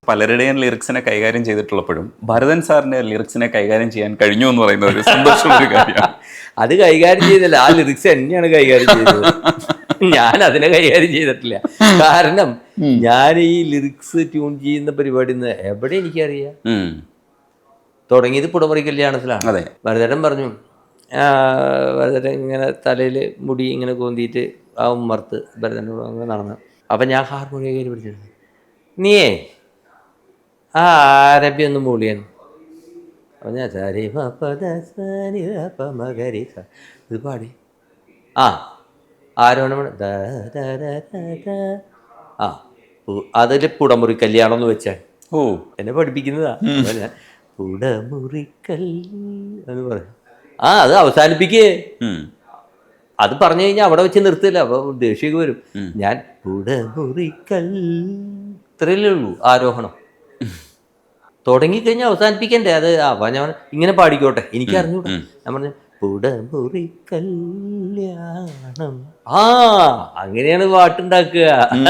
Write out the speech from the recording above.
പലരുടെയും ലിറിക്സിനെ കൈകാര്യം ചെയ്തിട്ടുള്ളപ്പോഴും ഭരതൻ സാറിന്റെ ലിറിക്സിനെ കൈകാര്യം ചെയ്യാൻ കഴിഞ്ഞു എന്ന് പറയുന്ന ഒരു സന്തോഷമുള്ള ഒരു കാര്യമാണ്. അത് കൈകാര്യം ചെയ്തില്ല, ആ ലിറിക്സ് തന്നെയാണ് കൈകാര്യം ചെയ്തത്. ഞാൻ അതിനെ കൈകാര്യം ചെയ്തിട്ടില്ല. കാരണം ഞാൻ ഈ ലിറിക്സ് ട്യൂൺ ചെയ്യുന്ന പരിപാടി എവിടെ എനിക്കറിയാം. തുടങ്ങിയത് പുടമുറി കല്യാണത്തിലാണ്. അതെ. ഭരതൻ പറഞ്ഞു, ഭരതൻ ഇങ്ങനെ തലയിൽ മുടി ഇങ്ങനെ കോന്തിയിട്ട് ആ ഉമ്മർത്ത് ഭരതനോട് അങ്ങനെ നടന്നു. അപ്പം ഞാൻ ഹാർമോണിയം കയറി പിടിച്ചിരുന്നു. നീയേ ആ ആരബി ഒന്ന് മൂളിയാണ്. അപ്പം ഞാൻ ഇത് പാടി. ആരോണം അതിൽ പുടമുറി കല്യാണം എന്ന് വെച്ചാൽ എന്നെ പഠിപ്പിക്കുന്നതാ. ഞാൻ പുടമുറിക്കൽ എന്ന് പറയും. അത് അവസാനിപ്പിക്കേ. അത് പറഞ്ഞു കഴിഞ്ഞാൽ അവിടെ വെച്ച് നിർത്തില്ല, അപ്പൊ ദേഷ്യമൊക്കെ വരും. ഞാൻ പുടമുറിക്കൽ ഇത്രയല്ലേ ഉള്ളൂ ആരോഹണം. തുടങ്ങിക്കഴിഞ്ഞാൽ അവസാനിപ്പിക്കണ്ടേ അത്. അപ്പം ഞാൻ ഇങ്ങനെ പാടിക്കോട്ടെ, എനിക്ക് അറിഞ്ഞൂടാ. ഞാൻ പറഞ്ഞു പുടമുറി കല്യാണം. അങ്ങനെയാണ് പാട്ടുണ്ടാക്കുക.